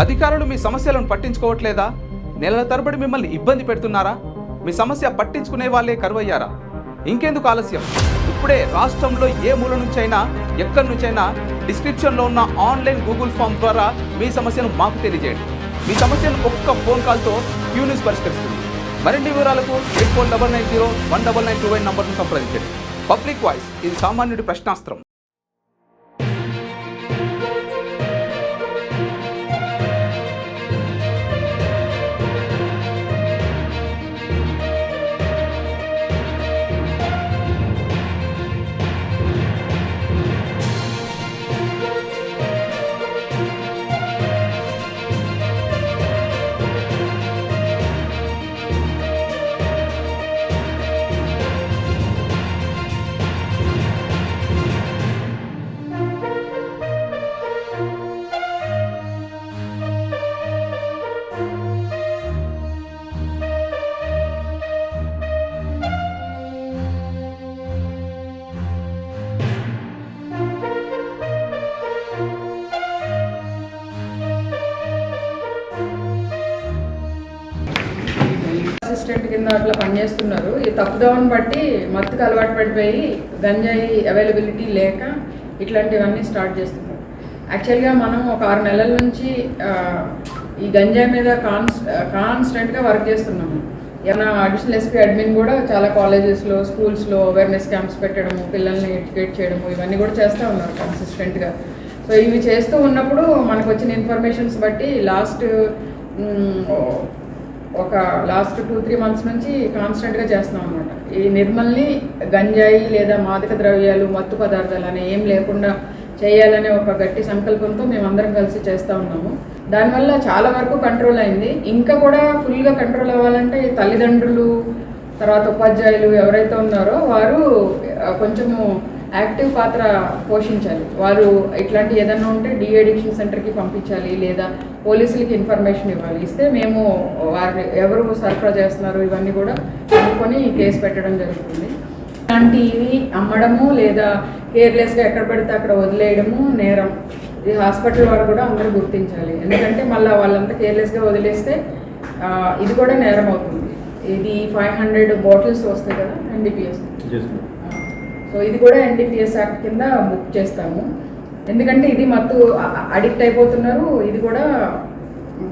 అధికారులు మీ సమస్యలను పట్టించుకోవట్లేదా? నెలల తరబడి మిమ్మల్ని ఇబ్బంది పెడుతున్నారా? మీ సమస్య పట్టించుకునే వాళ్ళే కరువయ్యారా? ఇంకెందుకు ఆలస్యం? ఇప్పుడే రాష్ట్రంలో ఏ మూల నుంచైనా ఎక్కడి నుంచైనా డిస్క్రిప్షన్లో ఉన్న ఆన్లైన్ గూగుల్ ఫామ్ ద్వారా మీ సమస్యను మాకు తెలియజేయండి. మీ సమస్యను ఒక్క ఫోన్ కాల్తో క్యూ న్యూస్ పరిష్కరిస్తుంది. మరిన్ని వివరాలకు 8490199929 నంబర్ను సంప్రదించండి. పబ్లిక్ వాయిస్, ఇది సామాన్యుడి ప్రశ్నాస్త్రం. అసిస్టెంట్ కింద అట్లా పనిచేస్తున్నారు. ఈ తప్పుదోవని బట్టి మత్తుకు అలవాటు పడిపోయి గంజాయి అవైలబిలిటీ లేక ఇట్లాంటివన్నీ స్టార్ట్ చేస్తున్నారు. యాక్చువల్గా మనం ఒక 6 నెలల నుంచి ఈ గంజాయి మీద కాన్స్టెంట్గా వర్క్ చేస్తున్నాము. ఏమైనా అడిషనల్ ఎస్పీ అడ్మిన్ కూడా చాలా కాలేజెస్లో, స్కూల్స్లో అవేర్నెస్ క్యాంప్స్ పెట్టడము, పిల్లల్ని ఎడ్యుకేట్ చేయడము, ఇవన్నీ కూడా చేస్తూ ఉన్నారు కన్సిస్టెంట్గా. సో ఇవి చేస్తూ ఉన్నప్పుడు మనకు వచ్చిన ఇన్ఫర్మేషన్స్ బట్టి లాస్ట్ 2-3 మంత్స్ నుంచి కాన్స్టెంట్గా చేస్తున్నాం అనమాట. ఈ నిర్మల్ని గంజాయి లేదా మాదక ద్రవ్యాలు, మత్తు పదార్థాలు అనే ఏం లేకుండా చేయాలనే ఒక గట్టి సంకల్పంతో మేమందరం కలిసి చేస్తూ ఉన్నాము. దానివల్ల చాలా వరకు కంట్రోల్ అయింది. ఇంకా కూడా ఫుల్గా కంట్రోల్ అవ్వాలంటే తల్లిదండ్రులు, తర్వాత ఉపాధ్యాయులు ఎవరైతే ఉన్నారో వారు కొంచెము యాక్టివ్ పాత్ర పోషించాలి. వారు ఇట్లాంటి ఏదన్నా ఉంటే డీఅడిక్షన్ సెంటర్కి పంపించాలి, లేదా పోలీసులకి ఇన్ఫర్మేషన్ ఇవ్వాలి. ఇస్తే మేము వారు ఎవరు సరఫరా చేస్తున్నారు ఇవన్నీ కూడా కనుక్కొని కేసు పెట్టడం జరుగుతుంది. ఇలాంటివి అమ్మడము లేదా కేర్లెస్గా ఎక్కడ పడితే అక్కడ వదిలేయడము నేరం. ఈ హాస్పిటల్ వారు కూడా అందరూ గుర్తించాలి. ఎందుకంటే మళ్ళీ వాళ్ళంతా కేర్లెస్గా వదిలేస్తే ఇది కూడా నేరం అవుతుంది. ఇది 500 బాటిల్స్ వస్తాయి కదా ఎన్డీపీఎస్. సో ఇది కూడా ఎన్డీపీఎస్ యాక్ట్ కింద బుక్ చేస్తాము. ఎందుకంటే ఇది మత్తు అడిక్ట్ అయిపోతున్నారు, ఇది కూడా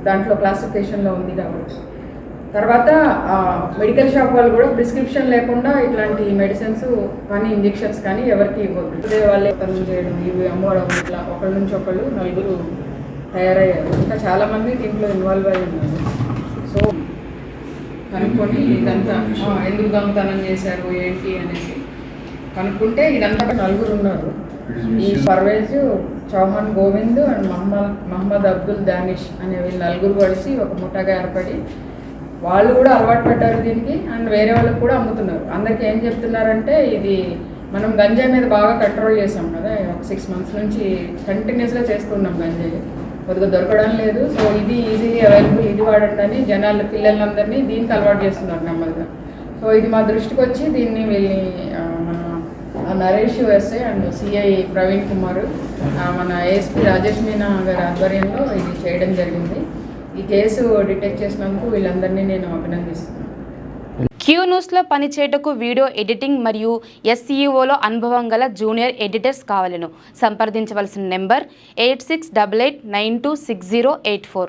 దాంట్లో క్లాసిఫికేషన్లో ఉంది కాబట్టి. తర్వాత మెడికల్ షాప్ వాళ్ళు కూడా ప్రిస్క్రిప్షన్ లేకుండా ఇట్లాంటి మెడిసిన్స్ కానీ ఇంజెక్షన్స్ కానీ ఎవరికి ఇవ్వద్దు. అదే వాళ్ళే పనులు చేయడం, ఇవి అమ్మడం, ఇట్లా ఒకళ్ళ నుంచి ఒకళ్ళు 4 తయారయ్యారు. ఇంకా చాలామంది దీంట్లో ఇన్వాల్వ్ అయ్యి ఉన్నారు. సో కనుక్కొని ఇదంతా ఎందుకు దొంగతనం చేశారు ఏంటి అనేసి కనుక్కుంటే ఇదంతా 4 ఉన్నారు. ఈ పర్వేజ్, చౌహాన్ గోవింద్ అండ్ మహమ్మద్ అబ్దుల్ దానిష్ అనే వీళ్ళు 4 కలిసి ఒక ముఠాగా ఏర్పడి వాళ్ళు కూడా అలవాటు పడ్డారు దీనికి. అండ్ వేరే వాళ్ళకి కూడా అమ్ముతున్నారు. అందరికీ ఏం చెప్తున్నారంటే ఇది మనం గంజాయి మీద బాగా కంట్రోల్ చేసాం కదా, ఒక 6 మంత్స్ నుంచి కంటిన్యూస్గా చేస్తున్నాం గంజాయి, కొద్దిగా దొరకడం లేదు. సో ఇది ఈజీలీ అవైలబుల్, ఇది వాడండి అని జనాలు పిల్లలందరినీ దీనికి అలవాటు చేస్తున్నారు నెమ్మదిగా. సో ఇది మా దృష్టికి వచ్చి దీన్ని వీళ్ళని మన Naresh SI and CI Praveen Kumar, మన ఏఎస్పీ రాజేష్ మీనా గారి ఆధ్వర్యంలో ఇది చేయడం జరిగింది. ఈ కేసు డిటెక్ట్ చేసినందుకు వీళ్ళందరినీ నేను అభినందిస్తున్నాను. క్యూ న్యూస్లో పనిచేయటకు వీడియో ఎడిటింగ్ మరియు ఎస్ఈఓలో అనుభవం గల జూనియర్ ఎడిటర్స్ కావాలను సంప్రదించవలసిన నెంబర్ 8688926084.